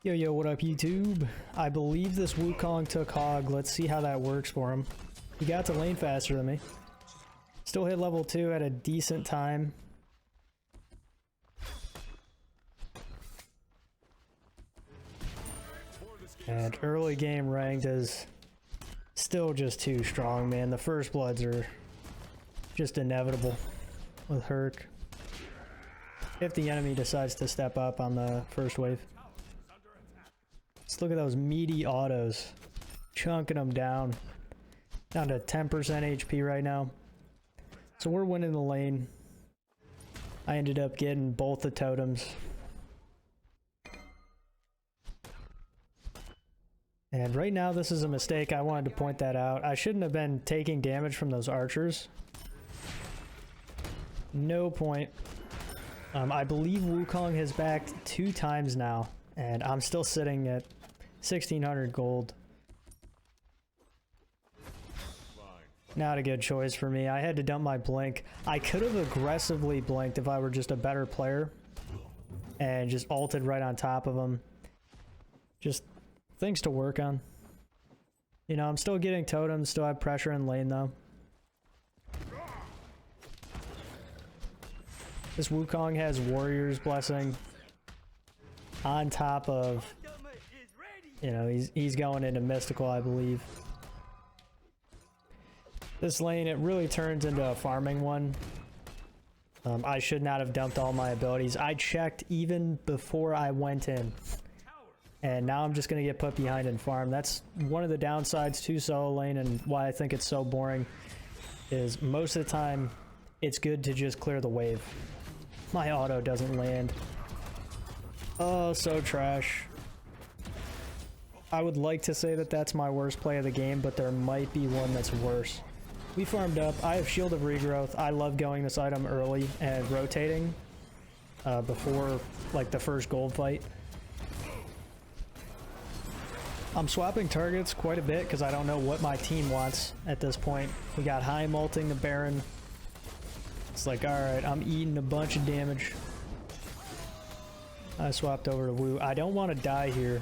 Yo, yo, what up, YouTube? I believe this Wukong took Hog. Let's see how that works for him. He got to lane faster than me. Still hit level 2 at a decent time. And early game ranked is still just too strong, man. The first bloods are just inevitable with Herc. If the enemy decides to step up on the first wave. Let's look at those meaty autos. Chunking them down. Down to 10% HP right now. So we're winning the lane. I ended up getting both the totems. And right now this is a mistake. I wanted to point that out. I shouldn't have been taking damage from those archers. No point. I believe Wukong has backed 2 times now. And I'm still sitting at 1,600 gold. Not a good choice for me. I had to dump my blink. I could have aggressively blinked if I were just a better player. And just ulted right on top of him. Just things to work on. You know, I'm still getting totems, still have pressure in lane though. This Wukong has Warrior's Blessing on top of, you know, he's going into Mystical, I believe. This lane, it really turns into a farming one. I should not have dumped all my abilities. I checked even before I went in. And now I'm just going to get put behind and farm. That's one of the downsides to solo lane and why I think it's so boring. Is most of the time, it's good to just clear the wave. My auto doesn't land. Oh, so trash. I would like to say that that's my worst play of the game, but there might be one that's worse. We farmed up. I have Shield of Regrowth. I love going this item early and rotating before like the first gold fight. I'm swapping targets quite a bit because I don't know what my team wants at this point. We got high multing the Baron. It's like, alright, I'm eating a bunch of damage. I swapped over to Wu. I don't want to die here.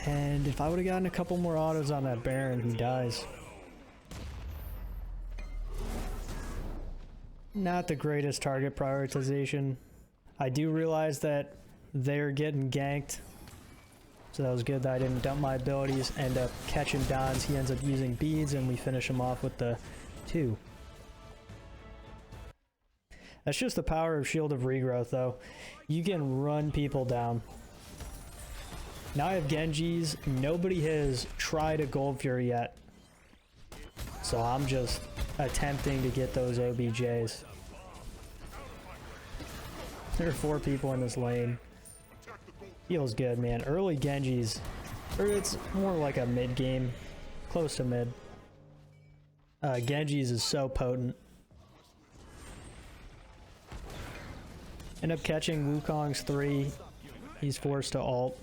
And if I would have gotten a couple more autos on that Baron, he dies. Not the greatest target prioritization. I do realize that they're getting ganked. So that was good that I didn't dump my abilities. End up catching Don's. He ends up using beads and we finish him off with the 2. That's just the power of Shield of Regrowth though. You can run people down. Now I have Genjis. Nobody has tried a Gold Fury yet. So I'm just attempting to get those OBJs. There are 4 people in this lane. Feels good, man. Early Genjis. Or it's more like a mid game. Close to mid. Genjis is so potent. End up catching Wukong's 3. He's forced to ult.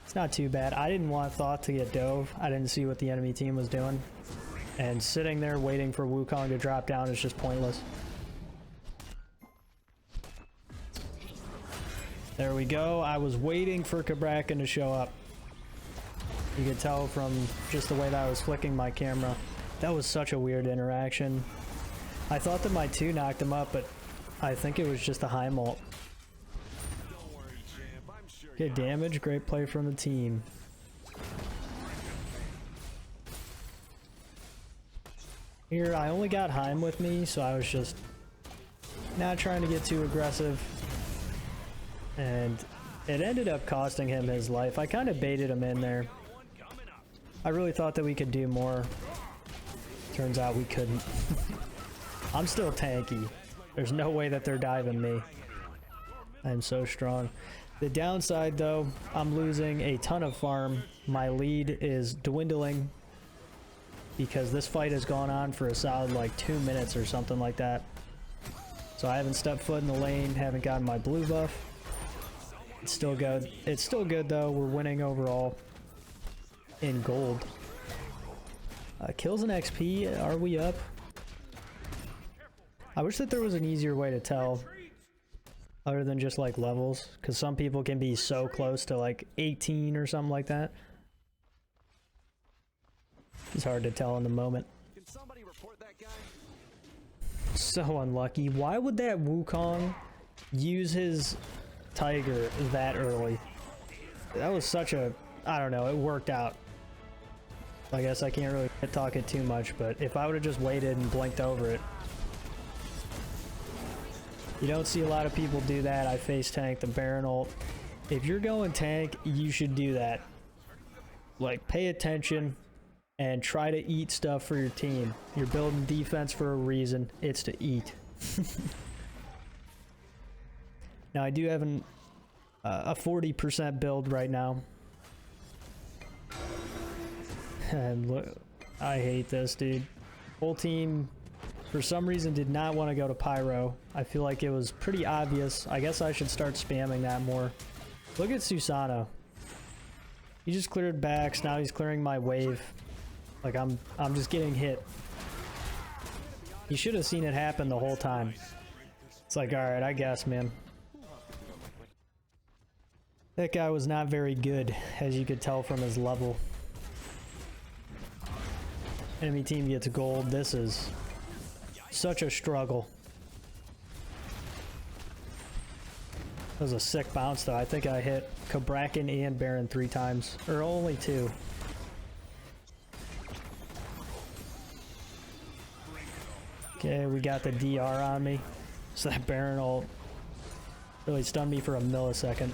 It's not too bad. I didn't want Thoth to get dove. I didn't see what the enemy team was doing. And sitting there waiting for Wukong to drop down is just pointless. There we go. I was waiting for Cabrakan to show up. You could tell from just the way that I was flicking my camera. That was such a weird interaction. I thought that my 2 knocked him up, but I think it was just a high mult. Good damage, great play from the team. Here, I only got Heim with me, so I was just not trying to get too aggressive. And it ended up costing him his life. I kind of baited him in there. I really thought that we could do more. Turns out we couldn't. I'm still tanky. There's no way that they're diving me. I'm so strong. The downside though, I'm losing a ton of farm. My lead is dwindling because this fight has gone on for a solid like 2 minutes or something like that. So I haven't stepped foot in the lane, haven't gotten my blue buff. It's still good. It's still good though. We're winning overall in gold. Kills and XP, are we up? I wish that there was an easier way to tell. other than just like levels, because some people can be so close to like 18 or something like that. It's hard to tell in the moment. Can somebody report that guy? So unlucky. Why would that Wukong use his Tiger that early? That was such a... I don't know, it worked out. I guess I can't really talk it too much, but if I would have just waited and blinked over it. You don't see a lot of people do that. I face tank the Baron ult. If you're going tank, you should do that. Like, pay attention and try to eat stuff for your team. You're building defense for a reason. It's to eat. Now, I do have a 40% build right now. And look, I hate this, dude. Whole team, for some reason, did not want to go to Pyro. I feel like it was pretty obvious. I guess I should start spamming that more. Look at Susano. He just cleared backs. Now he's clearing my wave. Like, I'm just getting hit. He should have seen it happen the whole time. It's like, alright, I guess, man. That guy was not very good, as you could tell from his level. Enemy team gets gold. This is such a struggle. That was a sick bounce, though. I think I hit Kabrakan and Baron 3 times. Or only 2. Okay, we got the DR on me. So that Baron ult really stunned me for a millisecond.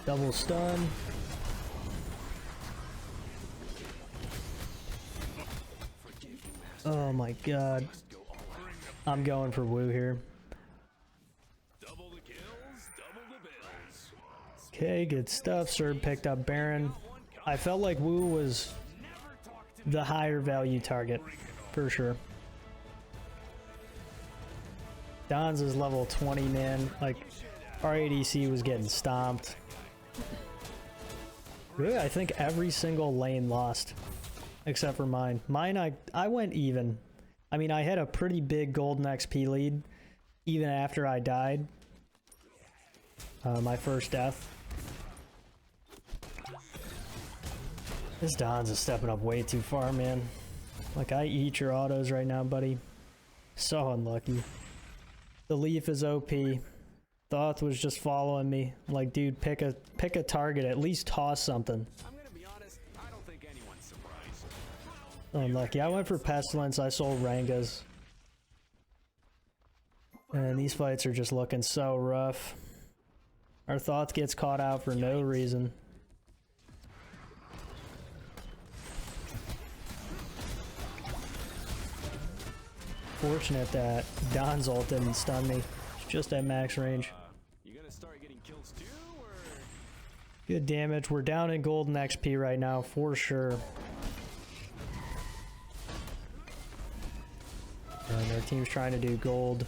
Double stun. Oh my god. I'm going for Wu here. Okay, good stuff. Serb picked up Baron. I felt like Wu was the higher value target, for sure. Don's is level 20, man. Like, our ADC was getting stomped. Really, I think every single lane lost, except for mine. Mine, I went even. I mean, I had a pretty big golden XP lead, even after I died. My first death. This Don's is stepping up way too far, man. Like, I eat your autos right now, buddy. So unlucky. The Leaf is OP. Thoth was just following me. Like, dude, pick a target. At least toss something. I'm gonna be honest, I don't think anyone's surprised. Unlucky. I went for Pestilence. I sold Rangas. And these fights are just looking so rough. Our Thoth gets caught out for no reason. Fortunate that Don's ult didn't stun me. It's just at max range. You gonna start getting kills too, or? Good damage. We're down in golden XP right now, for sure. And our team's trying to do gold.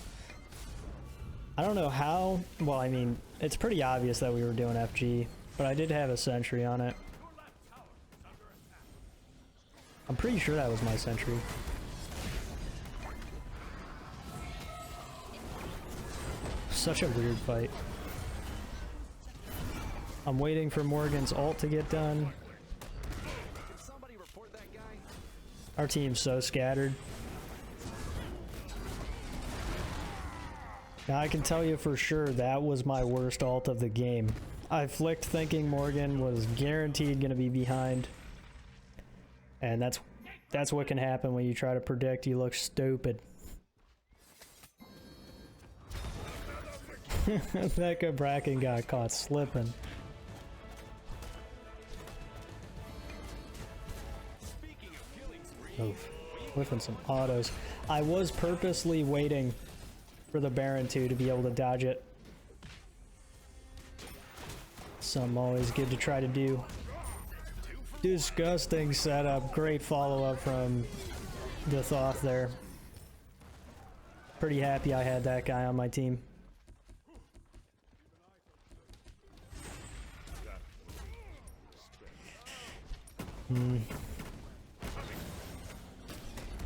I don't know how. Well, I mean, it's pretty obvious that we were doing FG, but I did have a sentry on it. I'm pretty sure that was my sentry. Such a weird fight. I'm waiting for Morgan's ult to get done. Can somebody report that guy? Our team's so scattered. Now I can tell you for sure that was my worst ult of the game. I flicked thinking Morgan was guaranteed going to be behind. And that's what can happen when you try to predict. You look stupid. That Kabrakan got caught slipping. Oof. Whiffing some autos. I was purposely waiting for the Baron 2 to be able to dodge it. Something always good to try to do. Disgusting setup. Great follow-up from the Thoth there. Pretty happy I had that guy on my team.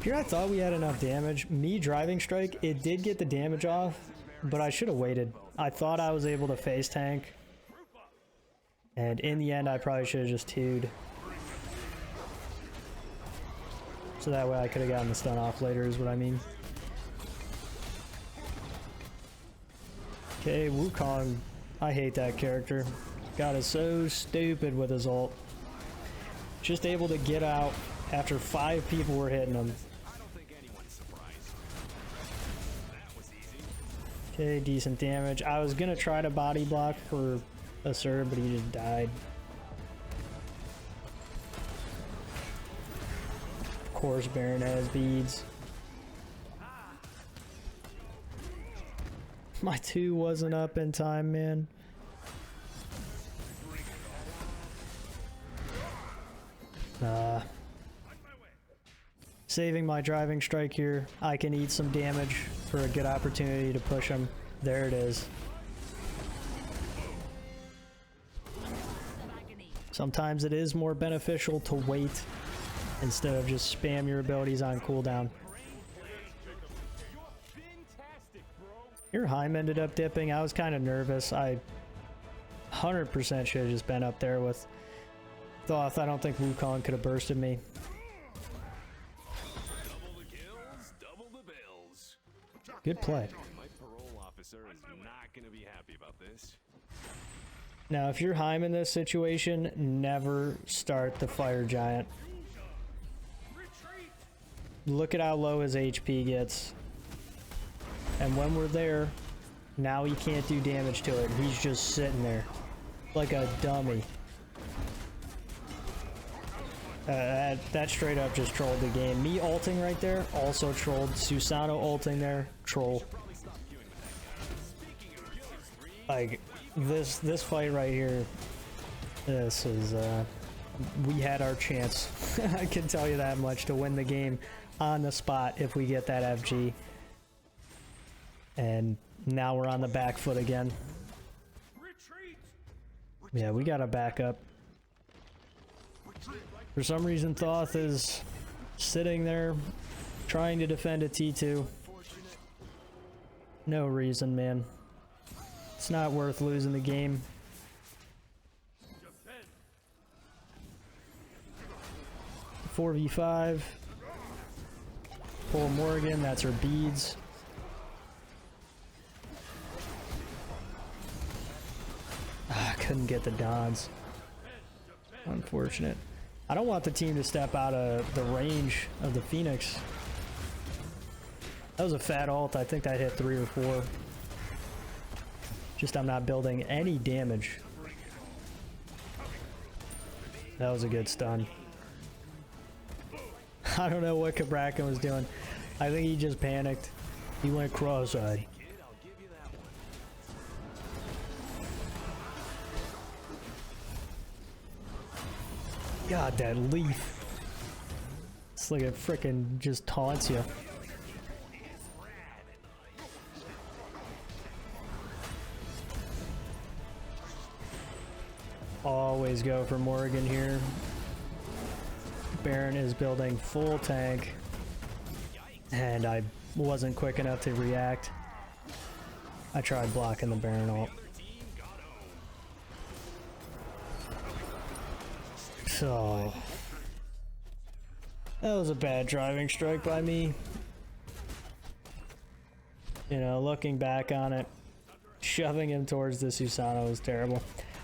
Here I thought we had enough damage. Me driving strike, it did get the damage off, but I should have waited. I thought I was able to face tank. And in the end, I probably should have just 2'd. So that way I could have gotten the stun off later is what I mean. Okay, Wukong. I hate that character. God is so stupid with his ult. Just able to get out after 5 people were hitting him. I don't think anyone's surprised. That was easy. Okay, decent damage. I was gonna try to body block for a Sir, but he just died. Of course, Baron has beads. My 2 wasn't up in time, man. Saving my driving strike here. I can eat some damage for a good opportunity to push him. There it is. Sometimes it is more beneficial to wait instead of just spam your abilities on cooldown. Your Heim ended up dipping. I was kind of nervous. I 100% should have just been up there with Thoth. I don't think Wukong could have bursted me. Double the kills, double the bills. Good play. My parole officer is not going to be happy about this. Now, if you're Heim in this situation, never start the Fire Giant. Look at how low his HP gets. And when we're there, now he can't do damage to it. He's just sitting there like a dummy. That straight up just trolled the game. Me ulting right there also trolled. Susanoo ulting there, troll. Like this fight right here, this is we had our chance. I can tell you that much, to win the game on the spot if we get that FG. And now we're on the back foot again. Yeah, we gotta back up. For some reason, Thoth is sitting there trying to defend a T2. No reason, man. It's not worth losing the game. – 4v5. Pull Morrigan, that's her beads. Couldn't get the dodge. Unfortunate. I don't want the team to step out of the range of the Phoenix. That was a fat ult. I think that hit 3 or 4. Just I'm not building any damage. That was a good stun. I don't know what Cabrakan was doing. I think he just panicked. He went cross-eyed. God, that leaf. It's like it frickin' just taunts you. Always go for Morrigan here. Baron is building full tank. And I wasn't quick enough to react. I tried blocking the Baron ult. So that was a bad driving strike by me. You know, looking back on it, shoving him towards the Susanoo was terrible.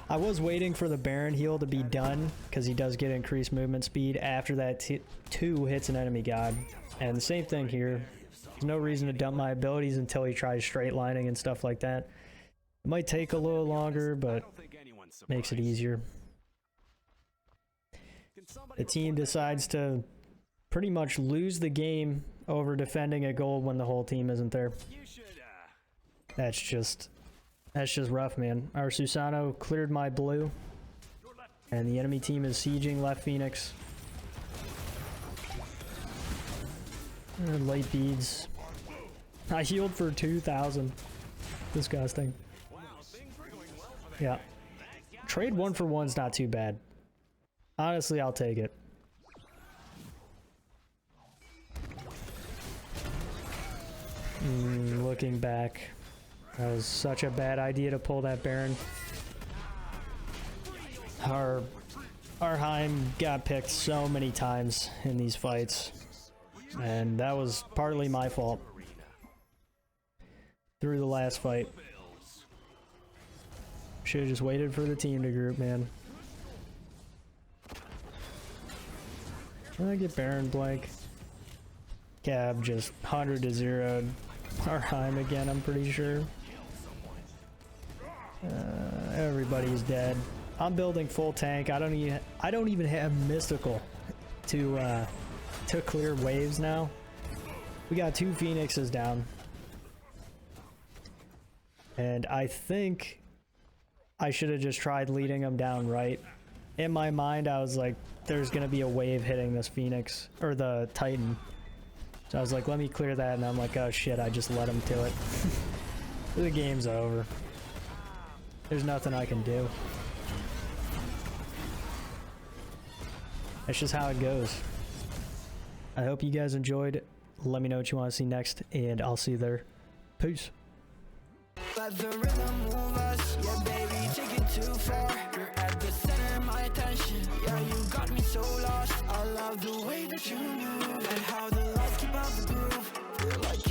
I was waiting for the Baron heal to be done because he does get increased movement speed after that 2 hits an enemy god. And the same thing here. There's no reason to dump my abilities until he tries straight lining and stuff like that. It might take a little longer, but makes it easier. The team decides to pretty much lose the game over defending a gold when the whole team isn't there. That's just rough, man. Our Susanoo cleared my blue, and the enemy team is sieging left Phoenix. Late beads. I healed for 2,000. Disgusting. Yeah. Trade 1 for 1's not too bad. Honestly, I'll take it. looking back. That was such a bad idea to pull that Baron. Our Heim got picked so many times in these fights, and that was partly my fault. Through the last fight. Should've just waited for the team to group, man. I get Baron blank. Cab just 100 to 0'd our Heim again, I'm pretty sure. Everybody's dead. I'm building full tank. I don't even have mystical to clear waves now. We got 2 Phoenixes down. And I think I should have just tried leading them down right. In my mind, I was like, there's gonna be a wave hitting this Phoenix, or the Titan. So I was like, let me clear that, and I'm like, oh shit, I just let him to it. The game's over. There's nothing I can do. That's just how it goes. I hope you guys enjoyed. Let me know what you want to see next, and I'll see you there. Peace. Let the rhythm move us, yeah baby, take it too far. You're at the center of my attention, yeah you got me so lost. I love the way that you move, and how the lights keep out the groove. Feel like